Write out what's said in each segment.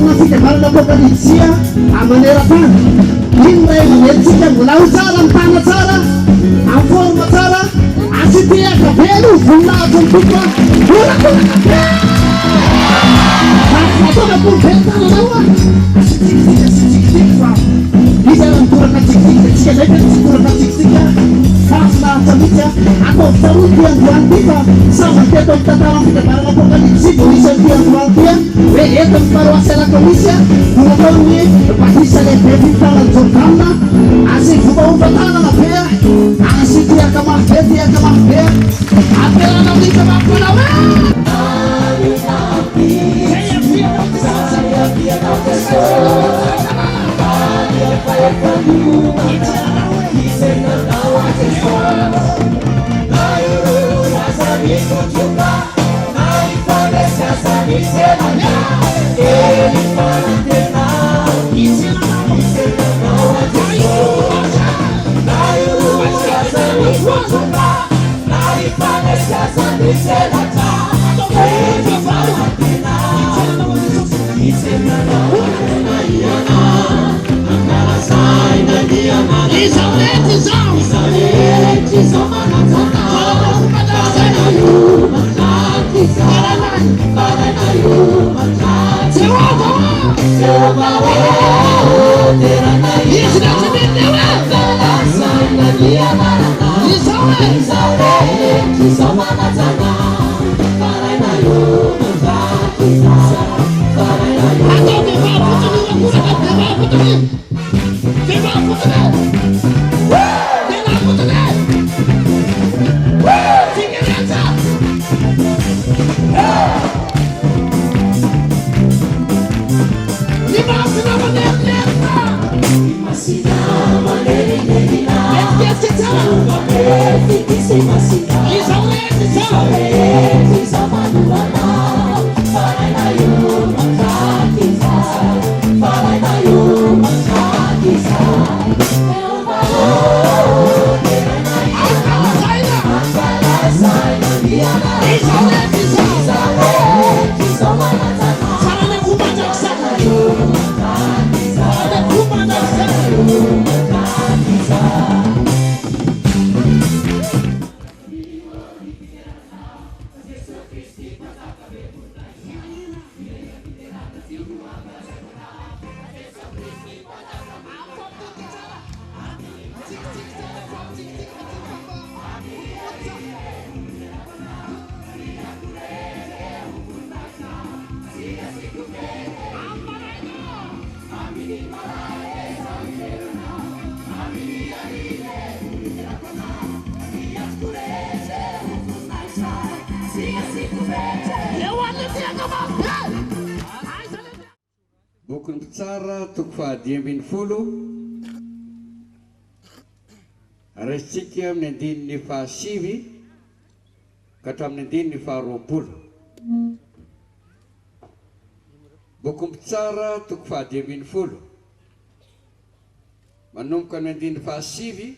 masih kemarna pokadisia amanera pan hindra menjadi mulau salam tanah cara ampun macara asitia kapelu funda jumpa pura pura satu pun bentang lawa di dalam pura kecil pura kecil Fasta Samicha atau Sarudian Guantipa sama tetap dalam keterangan apokalips Polisian Tiang Guantia Weetam Parwasela Komisia Mulatonye Pakisa le Pevitala Zorkana Asik Fubaumbatana na Pea Asik Tia Kamah Pea Apela na Lika Mapulawe Saya Pia Bukun bicara tukfa diamin fulu resikiam nedin ni fa sivi katam nedin ni fa ropul. Bukun bicara tukfa diamin fulu manumkan nedin fa sivi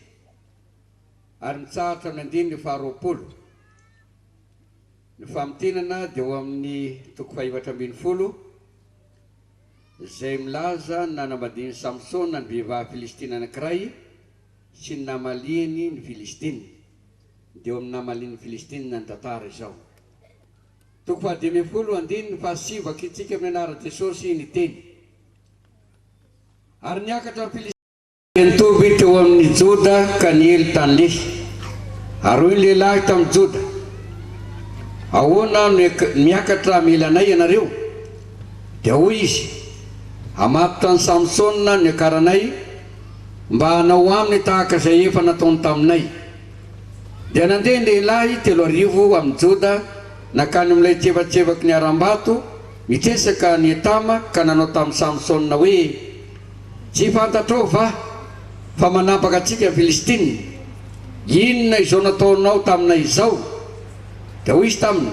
aram catam nedin ni fa ropul. Nifamtinana jawam ni tukfa ibatamin fulu Zay milaza nanamadiny Samson na ny vehivavy Filistina anankiray sy ny namaliny ny Filistiny dia eo amin'ny namaliny Filistina ny tantara izao. Toko fahadimy ambin'ny folo andiny ny fahasivaka itsika amin'ny anara Jesosy ny teny. Ary niakatra Filistina nitovy teo amin'ny Joda ka niely tany lehy. Ary hoy ny lehilahy tamin'ny Joda, ahoana miakatra mila anay ianareo? Dia hoy izy, amaty tany Samsona ny akaranay mba hanao aminy tahaka izay efa nataony taminay. Dia nandeha ny lehilahy 3 arivo amin'ny Joda nakany amin'ilay tsevatsevaky ny aram-bato mitesaka ny Etama ka nanao tamin'ny Samsona hoe, tsy fantatrao va fa manapaka antsika Filistina, inona izao nataonao taminay izao? Dia hoy izy taminy,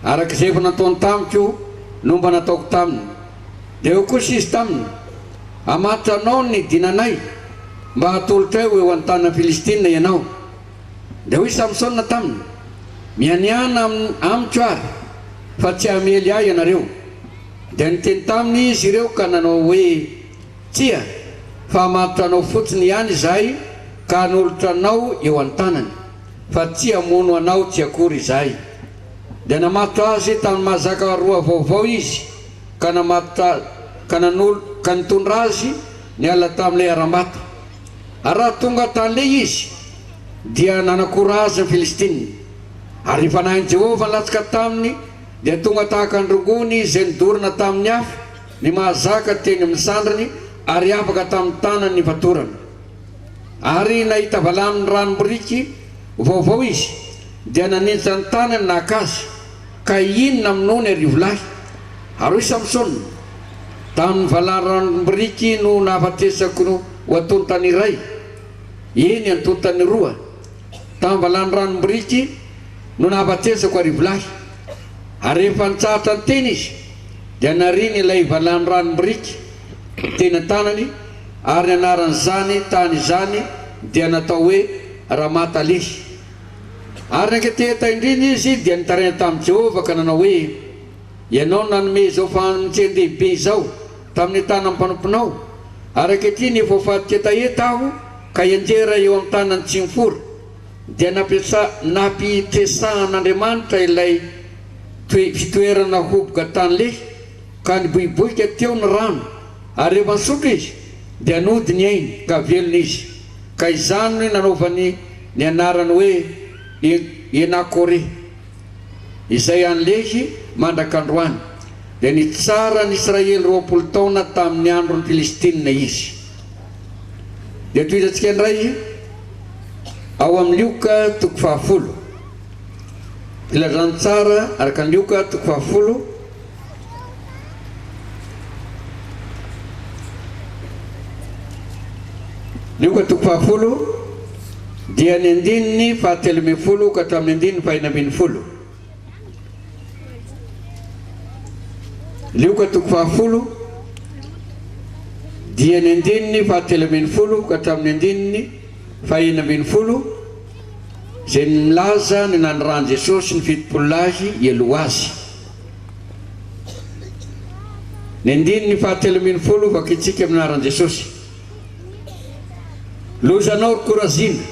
araka izay efa nataony tamiko no mba nataoko taminy. Dia eo kosa izy taminy, amatranao ny dinanay mba hatolotra eo an-tany Filistina ianao. Dia hoy Samsona taminy, mianiana amiko ary fa tsy hamely ahy ianareo. dia niteny taminy izy ireo ka nanao hoe tsia fa mahatranao fotsiny ihany izahay ka nolotranao eo an-tanany fa tsy hamono anao tsy akory izahay. Dia namato azy tamin'ny mahazaka roa vaovao izy ka nitondra azy niala tamin'ilay aram-bato. Ary raha tonga tan'ilay izy dia nanakora azy ny Filistina. Ary fanahin Jehovah latsaka taminy dia tonga tahaka androngony izay nidorana tamin'ny afo ny mahazaka teny amin'ny sandriny ary afaka tamin'ny tanany ny fatorana. Ary nahita valamin'ny ranom-biriky vaovao izy dia nanitsy ny tanany nakazy ka inona aminao ny arivolahy. Ary hoy Samson, tamin'ny valan'ny ranom-biriky no nahafatesako no ho atontany iray, eny atontany roa. Tamin'ny valan'ny ranom-biriky no nahafatesako arivolahy. Ary rehefa nitsahatra ny teny izy dia nariny ilay valan'ny ranom-biriky teny an-tanany ary anaran'izany tany izany dia natao hoe Ramata-Lehi. Ary nanketeheta indrindra izy dia nitaraina tamin'i Jehovah ka nanao hoe ianao nanome izao fanomintsen-dehibe izao tamin'ny tanan'ny mpanomponao, ary ankehitriny efa fahateta aho ka hianjera eo amin'ny tanany tsy mifora. Dia nampitresahan'Andriamanitra ilay fitoerana hoboka tany Lehi ka niboiboika teo ny rano, ary rehefa nisotro izy dia nody ny ainy ka velona izy. Ka izany no nanaovany ny anarany hoe Enakore, izay any Lehi mandrak'androany. Dia nitsara ny Israely 20 taona tamin'ny andron'ny Filistina izy. Dia tohitantsika indray ao amin'ny Lioka 10. Filazany tsara araka ny Lioka 10. Lioka 10 dia ny andininy 17 ka hatramin'ny andininy 19. Lioka 10 dia ny andininy 17 ka hatramin'ny andininy 19, izay milaza ny nanirany Jesosy ny fitopolahy ieloha azy. Ny andininy 17 vakitsika amin'ny anaran'i Jesosy. Lozanao ry Korazina,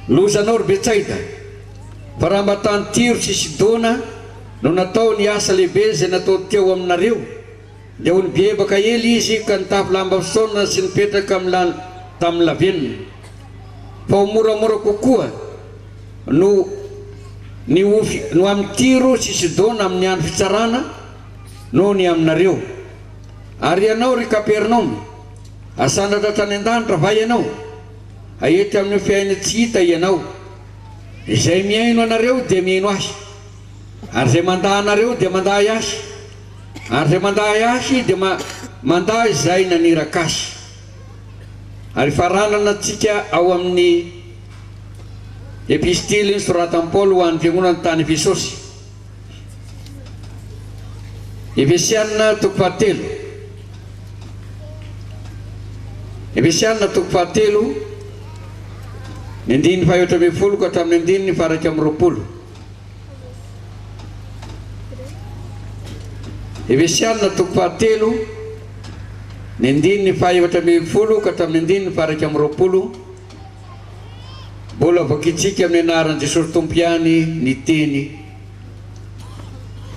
lozanao ry Betsaida, fa raha mba tany Tiro sy Sidona no natao ny asa lehibe izay natao teo aminareo, dia ho nibebaka ely izy ka nitafy lamba fisaona sy nipetraka tamin'ny lavenona. Fa ho moramora kokoa no amin'ny Tiro sy Sidona amin'ny andro fitsarana no ny aminareo. Ary ianao ry Kapernaoma, asandratra trany an-danitra va ianao? Ahety amin'ny fiaina tsy hita ianao. Izay miaino anareo dia miaino azy, ary izay mandahy anareo dia mandahy azy, ary izay mandahy azy dia mandahy izay naniraka azy. Ary faranana antsika ao amin'ny epistily soratan'i Paoly ho an'ny fiangonana tany Efesosy. Efesianina 1. Efesianina 1, ny andininy 17 ka hatramin'ny andininy 120. Efesianina 1, ny andininy 17 ka hatramin'ny andininy 120. Mbola vakitsika amin'ny anaran'i Jesosy Tompiany ny teny.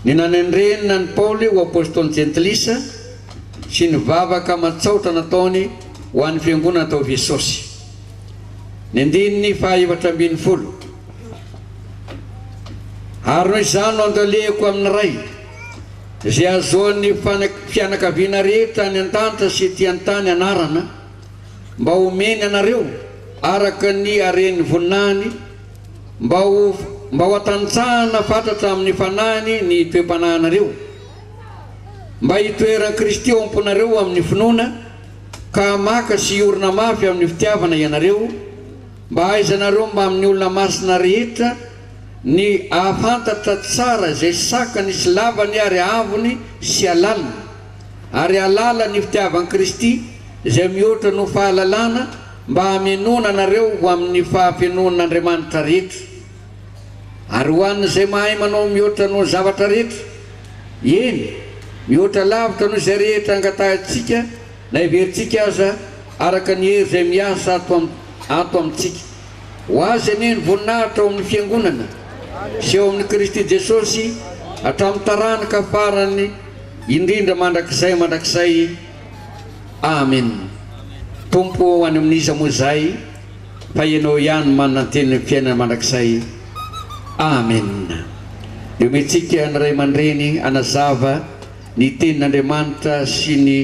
Ny nanendrenina ny Paoly ho apôstôly jentilisa sy ny vavaka matsaotra nataony ho an'ny fiangonana tao Efesosy. Ny andininy 17. Ary noho izany no andalehako amin'ny ray izay azoan'ny fianakaviana rehetra ny an-danitra sy ety an-tany anarana, mba homeny anareo araka ny hareny voninahiny, mba ho atantsahana fatratra amin'ny fanahiny ny toe-panahinareo, mba hitoeran'i Kristy eo amponareo amin'ny finoana, ka hamaka sy orina mafy amin'ny fitiavana ianareo, mba haizanareo mba amin'ny olona masina rehetra ny ahafantatra tsara izay sakany sy lavany ary avony sy alalina, ary alala ny fitiavan'i Kristy izay mihoatra no fahalalana, mba haminona anareo ho amin'ny fahafianonan'Andriamanitra rehetra. Ary ho an'izay mahay manao mihoatra no zavatra rehetra, eny mihoatra lavitra no izay rehetra angatahantsika na iverintsika aza araka ny hery izay miasa ato amintsika ho azy anie ny voninahitra ao amin'ny fiangonana sy eo amin'ny Kristy Jesosy hatramin'ny taranaka farany indrindra mandrakizay amen. Tompo ho any amin'iza moa zay fa ianao ihany manana teny fiainana mandrakizay amen. Eo metsika ny ray aman-dreny anazava ny tenin'Andriamanitra sy ny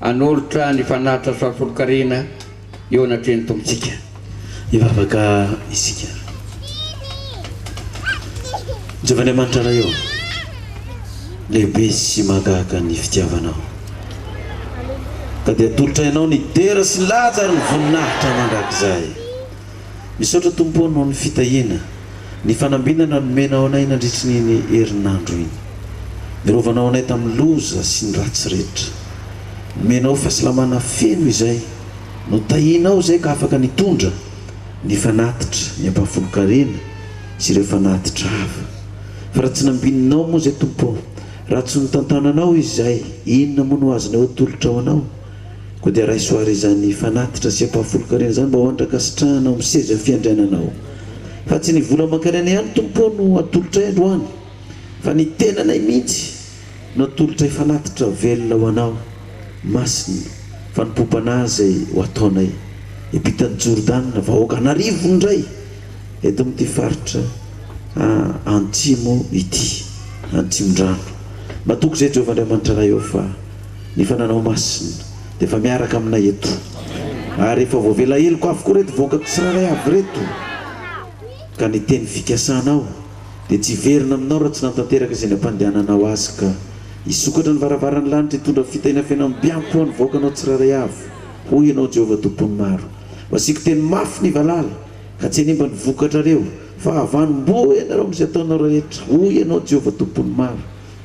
anolotra ny fanahitra fahafolon-karena eo anatreny tompontsika. Ivavaka isika Jovan'Andriamanitra raha eo lehibe sy mahagaga ny fitiavanao ka dia atolotra ianao ny dera sy laza ary ny voninahitra mandrakizay. Misaotra Tompo anao ny fitahiana ny fanambinana nomenao anay nandritry ny herinandro iny. Mirovanao anay tamin'ny loza sy ny ratsy rehetra. Nomenao fahasalamana feno izay no tahianao izay ka afaka nitondra ny fanatitra ny ampahafolo-karena sy ireo fanatitra hafa. Fa raha tsy nambininao moa izay Tompo, raha tsy nitantananao izay, inona moa no azonao atolotra ao anao? Koa dia raisoary izany fanatitra sy ampahafolo-karena zany mba ho andrakasitrahanao miseza fiandriananao. Fa tsy ny vola aman-karena ihany Tompo no atolotra androany, fa ny tenanay mihitsy no atolotra fanatitra velona ho anao. Masina fa nipompana izay ho ataonay epitany Jordana vahoaka anarivo indray eto amin'ity faritra Antsimo ity, Antsimon-drano. Matoko izay Jehovan'Andriamanitra raha eo fa ny fananao masina dia efa miaraka aminay eto, ary efa voavela heloko avokoa reto voaka tsiraray avy reto, ka ny teny fikasanao dia tsy verina aminao raha tsy natanteraka izay ny ampandehananao azy, ka isokatra ny varavarany lanitra hitondra fitahiana fiainam-biampo ho any voakanao tsiraray avy. Hoy ianao Jehovah tompony maro, masiko teny mafy ny valala ka tsy hanimba ny vokatra reo, fa avanim-bo ianareo amin'izay ataonao rehetra. Hoy ianao Jehovah tompony maro,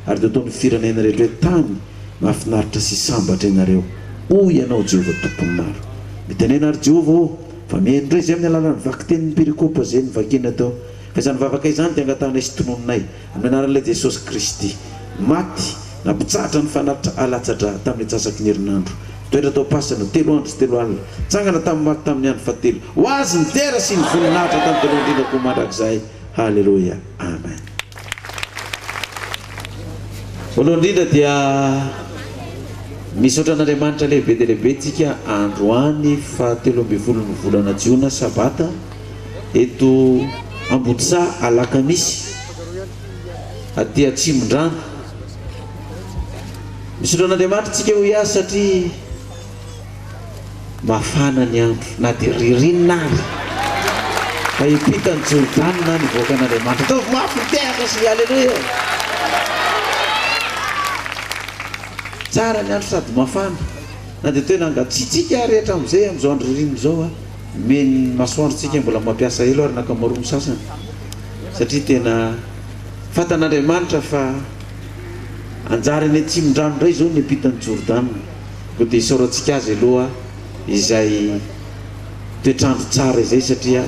ary dia ataon'ny firenena rehetra hoe tany mahafinaritra sy sambatra ianareo. Hoy ianao Jehovah tompony maro. Mitenena ary Jehovah fa mihaino izay amin'ny alalan'ny vaky-tenin'ny perikopa izay nivakina tao, fa izany vavaka izany dia angatanay sy tonononay amin'ny anaran'ilay Jesosy Kristy, maty nampitsahatra ny fanatitra alatsatra tamin'ny atsasaky ny herinandro. Toetra tao pasana 3 andro sy 3 alina, tsangana tamin'ny maty tamin'ny andro fahatelo. Ho azy ny tera sy ny voninahitra tamin'ny teloandrinako mandrakizay. Halleluja, amen. Voalohany indrindra dia misaotra an'Andriamanitra lehibe dia lehibe tsika androany fa 13 ny volana Jiona sabata eto Ambotsa alakamisy aty Antsimon-drano. Misaotra an'Andriamanitra tsika ho iasa satria mafana ny andro na dia ririnina ary fa epitany Jordana ny voaka an'Andriamanitra. Ataovy mafy ny tehaka sy halleluja. Tsara ny andro sady mafana, na dia tena angatsitsika rehetra amin'izay amin'izao andro ririnina izao meny masoandrotsika mbola mampiasa elo ary nakamaroa ny sasany, satria tena fantan'Andriamanitra fa anjary ny Antsimon-drano indray zao ny epitany Jordana. Koa dia isaorantsika azy aloha izay toetrandro tsara izay, satria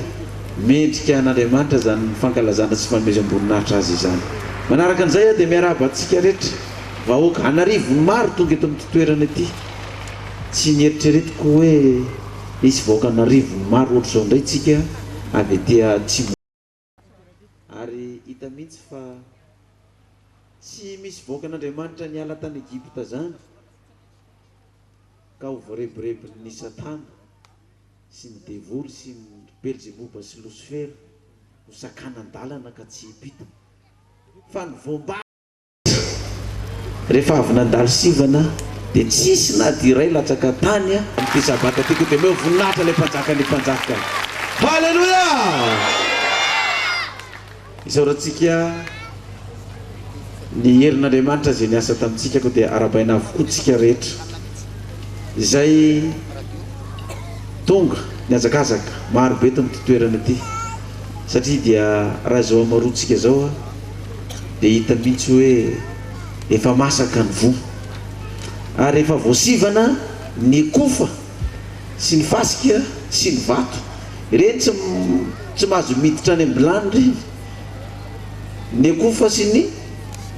mendrika an'Andriamanitra zany fankalazana sy fanomezam-boninahitra azy izany. Manaraka an'izay dia miarahaba antsika rehetra vahoaka anarivo maro tonga eto amin'ny toerana ity. Tsy nieritreretiko hoe misy vahoaka anarivo maro ohatr' izao indray tsika avy etỳ Antsimo, ary hita mihitsy fa tsy misy vahoaka an'Andriamanitra niala tany Egypta zany ka ho voarebirebin'ny Satana sy ny devoly sy ny Belzebuba sy Lucifer ho sakan'an-dalana ka tsy hipita, fa ny voamba rehefa avy nandalo sivana dia tsisy na diray latsaka tany amin'ity sabata ty, koa dia meo voninahitra ilay mpanjaka ny mpanjaka. Halleluja! Isaorantsika ny herin'Andriamanitra izay niasa tamintsika, koa dia arabaina avokoa tsika rehetra izay tonga niazakazaka maro be eto amin'ity toerana ity, satria dia raha izao amaroantsika izao dia hita mihitsy hoe efa masaka ny vo, ary efa voasivana ny kofa sy ny fasika sy ny vato ireny tsy mahazo miditra any amin'ny lany reny, ny kofa sy ny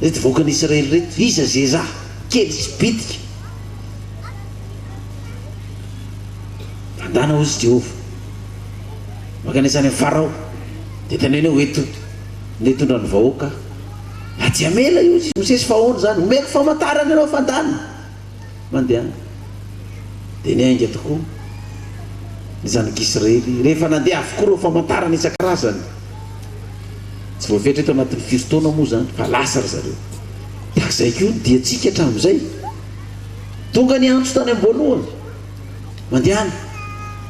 reto voakany Israely reto iza zeza kely sy bitika andana ozy Jehova makanisany amin'ny Farao dia taneny hoe eto netondra ny vahoaka aty amela io izy misesy fahoana zany omeko famantarana ianao fandana mandeha dia niainga tokoa ny zanak'Israely rehefa nandeha avokoa reo famantarana isan-karazany tsy voafetra eto anatin'ny firotoana moa zany fa lasa ry zareo takizay koa dia tsika hatramin'izay tonga ny antso tany am-boalohany mandehana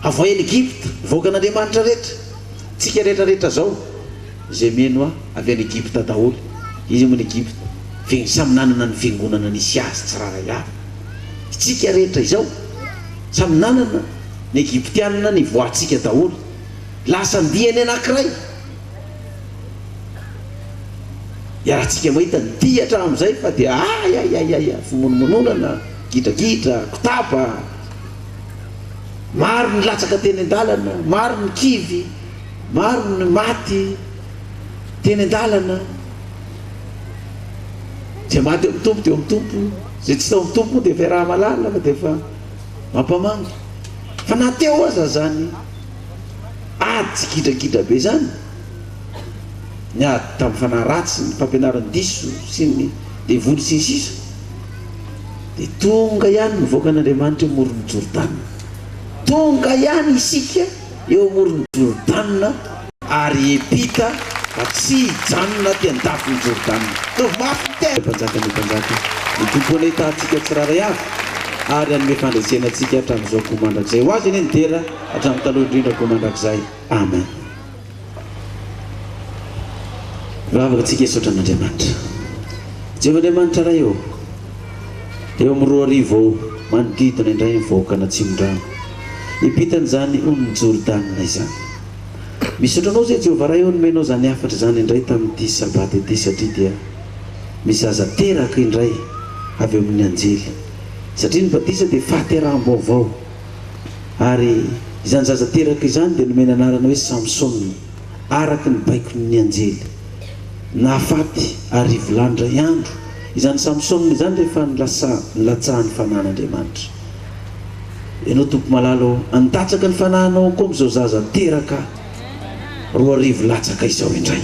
avoahan'i Egypte voakan'Andriamanitra rehetra tsika rehetrarehetra zao izay meno avy any Egypte daholo izy moa ny Egypte samy nanana ny fiangonana nisy azy tsiraray avy tsika rehetra izao samy nanana ny Egyptianina ny voatsika daholo lasa ndiany anankiray iarahantsika mahita nydiatra amin'izay fa dia ayayayaya fimonomononana gidragidra kotapa maro ny latsaka teny an-dalana maro ny kivy maro ny maty teny an-dalana zay maty eo mitompo dia eo mitompo zay tsy tao mitompo dia efa raha malala fa dia efa mampamangy fa nateo aza zany ady tsy gidragidra be zany ny ady tamin'ny fanahy ratsy ny fampianarany diso sy ny devoly sy ny sisa dia tonga ihany mivoaka an'Andriamanitra eo morony Jordana tonga ihany isika eo morony Jordana ary epita fa tsy hijanona ty andafiny Jordana tovy mafy tena mpanjaka ny mpanjaka ny tompony hitantsika tsiraray avy ary anome fandresenantsika hatramin'izao komandrak'izay ho azy eny ny dera hatramin'ny taloha indrindra komandrak'izay amen. Vavaka tsika hisaotra an'Andriamanitra Jehovah-Andriamanitra ray eo amin'ny 2:00 manodidina indray ny vahoaka anatsimondrano ipitany zany onony Jordana izany misaotranao zay Jehovah ray eo nomenao zany afatra zany indray tamin'ity sabaty ity satria dia mizaza teraka indray avy amin'ny anjely satria ny batisa dia fahateraham-baovao ary izany zaza teraka izany dia nomena anarana hoe Samson araky ny baikon'ny anjely nahafaty arivolandra iandro izany Samson izany rehefa nilatsahan'ny fanan'Andriamanitra ianao tompo malalo antatsaka ny fananao koa amin'izao zaza teraka 2 latsaka izao indray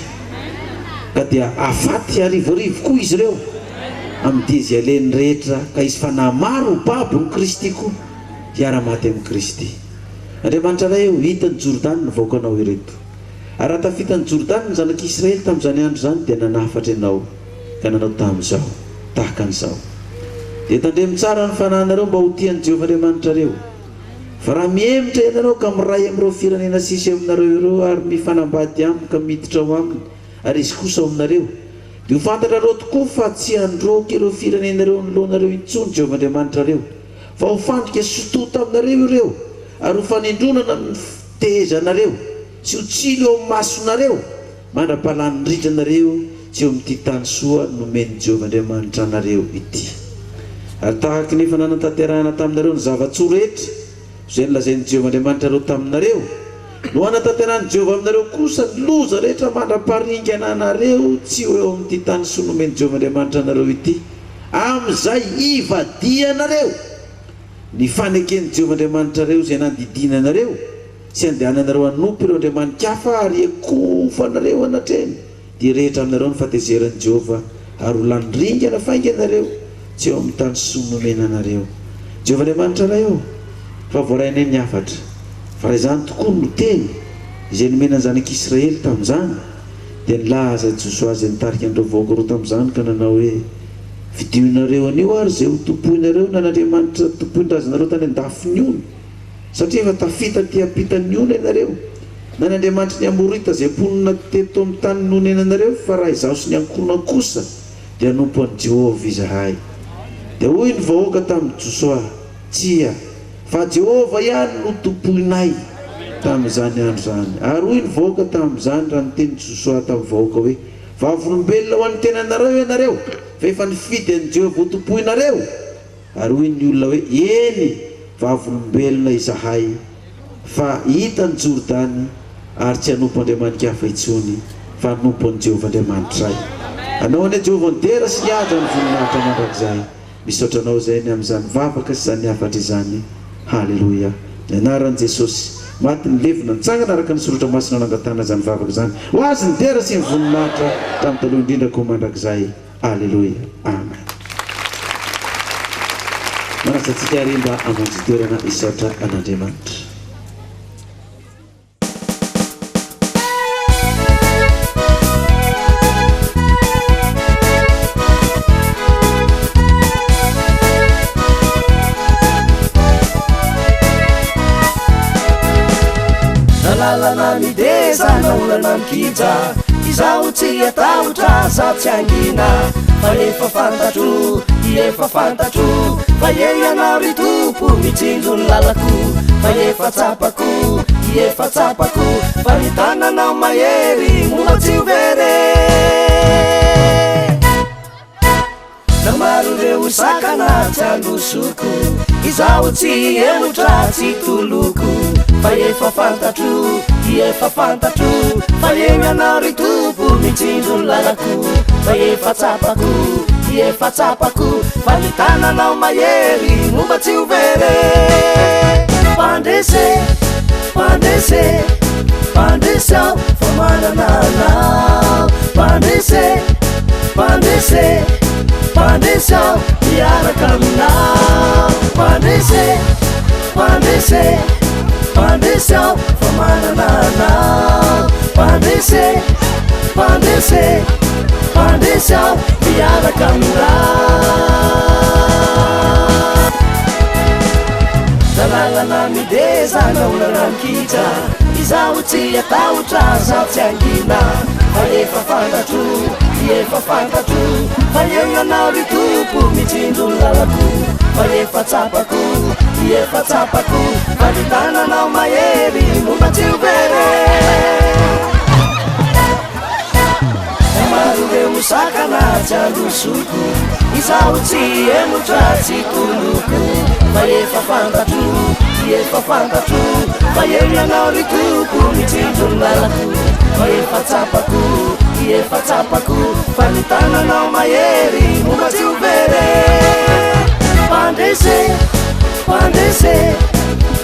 ka dia afaty arivorivo koa izy ireo amin'ny dizy aleny rehetra ka izy fanahy maro babo ny Kristy koa hiara-maty amin'ny Kristy Andriamanitra ray eo hitany Jordana ny vahoakanao ireto ary raha tafitany Jordana ny zanak'Israely tamin'izany andro zany dia nanafatra ianao ka nanao tamin'izao tahaka an'izao dia tandremo tsara ny fananareo mba ho tian'i Jehovah-Andriamanitra reo fa raha mihemitra ianareo ka miray amin'ireo firenena sisy aminareo ireo ary mifanambady aminy ka miditra ao aminy ary izy kosa ao aminareo dia ho fantatrareo tokoa fa tsy handroky ireo firenenareo ny loanareo intsony Jehovah-Andriamanitra reo fa ho fandrika sotota aminareo ireo ary ho fanindronana amin'ny fitehezanareo sy ho tsilo eo amin'ny masonareo mandra-pahalany ritranareo tsy eo amin'ity tany soa nomeny Jehovah-Andriamanitra anareo ity ary tahaka nefa nanantanterahana taminareo ny zava-tsoa rehetra izay nolazain'ny Jehovah-Andriamanitra reo taminareo no hanantanterahany Jehovah aminareo kosa ny loza rehetra mandra-paharingana anareo tsy eo amin'ity tany soa nomeny Jehovah-Andriamanitra anareo ity amin'izay ivadianareo ny faneken'ny Jehovah-Andriamanitra reo izay nandidina anareo sy andehananareo hanompo ireo andriamanikafa ary ekofanareo anatreny dia rehetra aminareo ny fahatezeran'i Jehovah ary ho landringana fainganareo tsy eo amin'ny tany soa nomena anareo Jehovah-Andriamanitra ray eo fa voaraina ny afatra fa raha izany tokoa no teny izay nomena ny zanak'Israely tamin'izany dia nilaza Josoa azy nitarika an'ireo vahoaka roa tamin'izany ka nanao hoe vidionareo anio ary izay ho tompoinareo na n'Andriamanitra tompoin-drazanareo tany an-dafiny ony satria efa tafita ty ampitany ona ianareo na n'Andriamanitra ny amorita izay mponina teto amin'ny tany nonenanareo fa raha izaho sy ny ankorona kosa dia nompo an'i Jehovah izahay dia hoy ny vahoaka tamin'i Josoa tsia fa Jehovah ihany no tompoinay tamin'izany andro zany ary hoy ny vahoaka tamin'izany raha niteny Josoa tamin'ny vahoaka hoe vavolombelona ho an'ny tenanareo ianareo fa efa nifidy an'i Jehovah ho tompoinareo ary hoy ny olona hoe eny vavolombelona izahay fa hita ny Jordana ary tsy hanompo andriamanikafa intsony fa hanompo an'i Jehovah-Andriamanitra ray anao ny Jehova nidera sy niady ny voninahitra mandrakizay misaotranao zay ny amin'izany vavaka sy zany hafatra izany. Halleloia. Ny anaran'i Jesosy maty ny levina nitsangana araka ny soratra masina nangatana zany vavaka zany ho azy nidera sy ny voninahitra tamin'ny taloha indrindra koa mandrakizay. Halleloia. Amen. Manasantsika ary mba amonjy toerana isaotra an'Andriamanitra. Lalana mideza naolana mikija izaho tsy atahotra za tsy angina fa efa fantatro efa fantatro fa ianao ry tompo mitsinjo ny lalako fa efa tsapako fa ny tananao mahery momba tsy overe na maro reo sakana tsy andosoko izaho tsy emotra tsy toloko fa efa fantatro fa ianao ry tompo mitsinjo ny lalako fa efa tsapako fa ny tananao mahery momba tsy overe pandresao fa manananao pandresao miaraka aminao pandresao fa manananao pandresao miaraka aminao lalana mideza naolana mikija izaho tsy atahotra za tsy angina fa efa fantatro fa ianao ry tompo mitsinjo ny lalako fa efa tsapako fa ny tananao mahery momba tsy overe maro reo sakana tsy andosoko izaho tsy emotra tsy toloko fa efa fantatro fa ianao ry tompo mitsinjo ny lalako fa efa tsapako fa ny tananao mahery momba tsy overe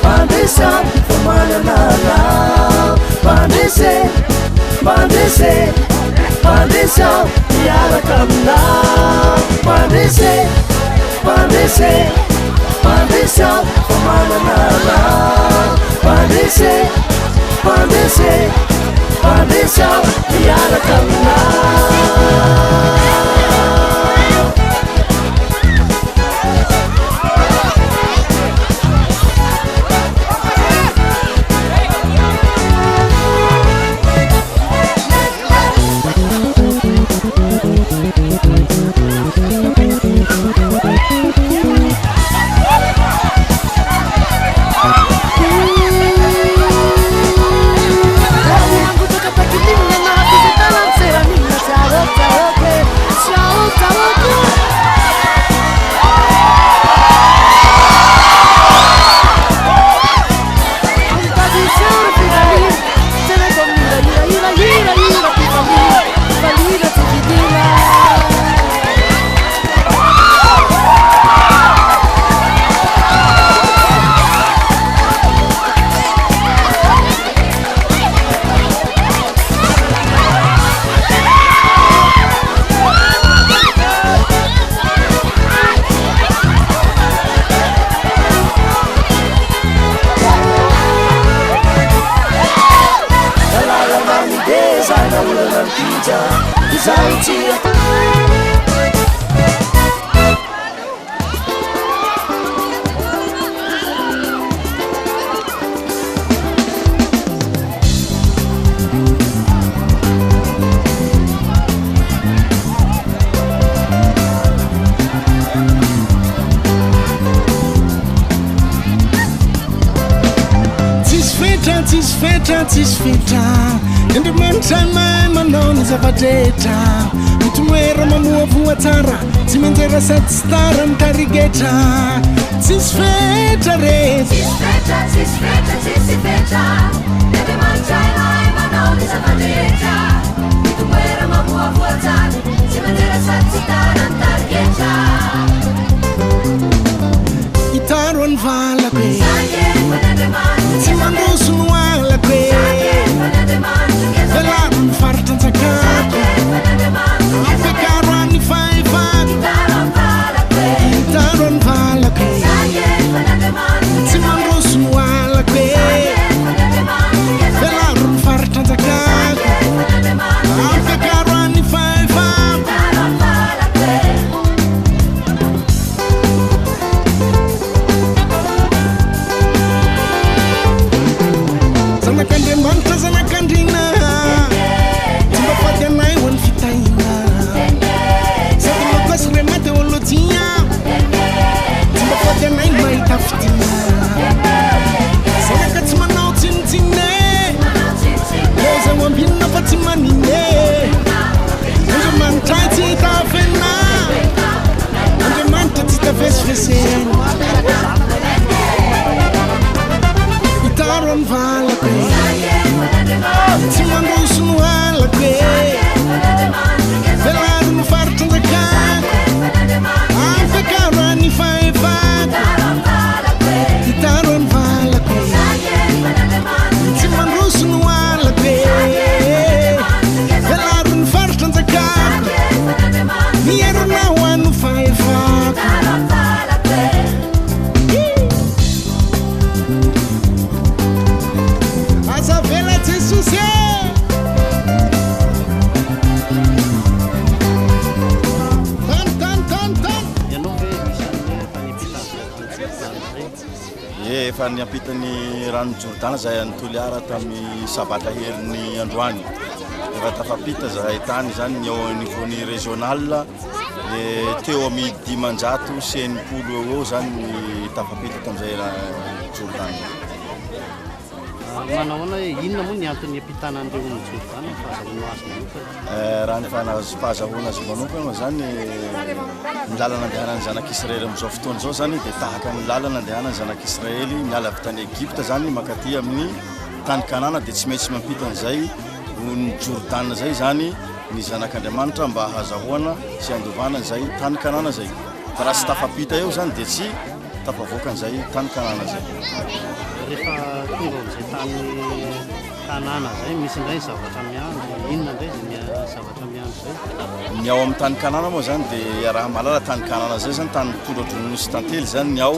pandresao fa manananao pandresao miaraka aminao pandresao fa manananao pandresao miaraka aminao tsisy fetra Andriamanitra mahay manao ny zavatra mitoera mamoa voatsara tsy menjera sady sy tara ny tarigetra tsisy fetra re tsisy fetra Andriamanitra mahay manao ny zavatra mitoera mamoa voatsara Itaron vala que si mandroso no ala que velaron fartan sacato pecaron ni fai Itaron vala que si mandroso no ala que velaron fartan sacato pecaron ni fai Sana kandina Timba pati anai wan fitaina Satu lepas remate wolotia Timba pati anai mai taftina Sana katima nao tintine Leza wambina pati manine Unja manta tita fena Unja manta tita fesfesen Itaron vala que si mandroso no ala que velaram no farto da casa pecaram ni fai Itaron vala que si mandroso no ala que velaram no farto da casa dinheiro não há no fai efa niampitany rano Jordana zahay Antoliara tamin'ny sabata herin'ny androany efa tafapita zahay tany zany ny ao nivony régional teo amin'ny 500 sy 80 eo zany ny tafapita tamin'izay Jordana. Manao hoe inona moa ny antony ampitana andreo ny Jordana fahazahoana azy manokana? Raha ny fahazahoana azy manokana zany ny lalana andehanan'ny zanak'Israely amin'izao fotoana izao zany dia tahaka ny lalana andehanan'ny zanak'Israely miala avy tany Egypte zany makaty amin'ny tany Kanana dia tsy maintsy mampita an'izay ny Jordana zay zany ny zanak'Andriamanitra mba hahazahoana sy handovana an'izay tany Kanana zay. Fa raha tsy tafapita eo zany dia tsy tafavoaka an'izay tany Kanana zay. Rehefa tonga amin'izay tany Kanana zay misy indray zavatra miandry, inona indray ny zavatra miandry zay? Ny ao amin'ny tany Kanana moa zany dia raha malala tany Kanana zay zany tany mitondra dronono sy tantely zany ny ao.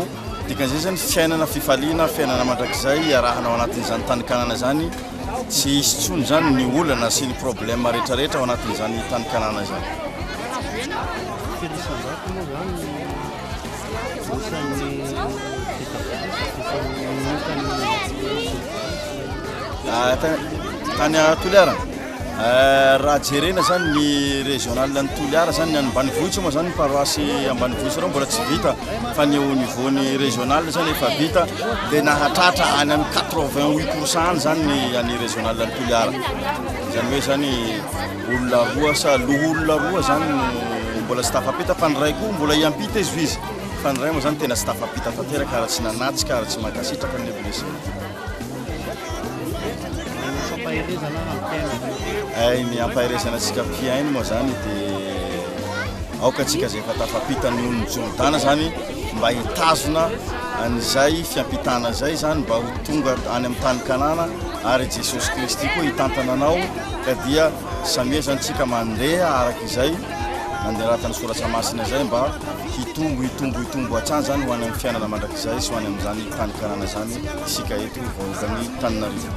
Dikan'izay zany fiainana fifaliana, fiainana mandrakizay arahana ao anatin'izany tany Kanana zany tsy hisy tsony zany ny olana sy ny problème rehetrarehetra ao anatin'izany tany Kanana zany. Firisan-jato moa zany tany Toliara raha jerena zany ny régional ny Toliara zany ny ambanivohitra moa zany ny paroasy ambanivohitra reo mbola tsy vita fa ny au niveau ny régional zany efa vita dia nahatratra any amin'ny 88% zany ny régional ny Toliara zany hoe zany olona roa sa olona roa zany mbola tsy tafapita fa ny ray koa mbola iampita izy izy fa ny ray moa zany tena tsy tafapita tanteraka karaha tsy nanatsika karaha tsy mankasitraka ny blessé. Ny ampaherezana antsika mpiainy moa zany dia aokatsika zay efa tafapita ny olony Jordana zany mba hitazona an'izay fiampitana zay zany mba ho tonga any amin'ny tany Kanana ary Jesosy Kristy koa hitantana anao ka dia samia zany tsika mandeha araka izay nandeharatany soratra masina zay mba hitombo hatrany zany ho any amin'ny fiainana mandrakizay sy ho any amin'izany tany Kanana zany isika eto vaovany Tananarivo.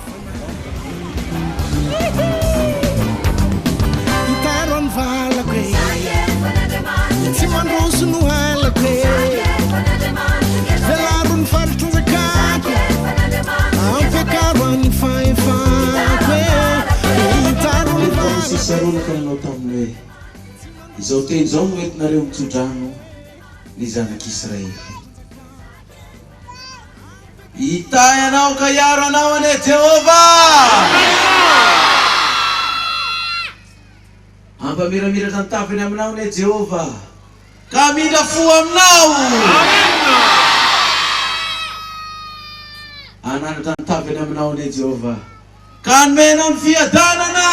Itaron vala que si mandroso no ala que velaram farto da caco ao pecaram ni fai Itaron vala si sarona ka nanao tamin'ny hoe izao teny izao no entinareo mitsodrano ny zanak'Israely. Itay anao ka iaro anao ane Jehova. Ampamiramira tantaviny aminao ane Jehova ka midra fo aminao. Anana tantaviny aminao ane Jehova ka nomenao ny fiadanana.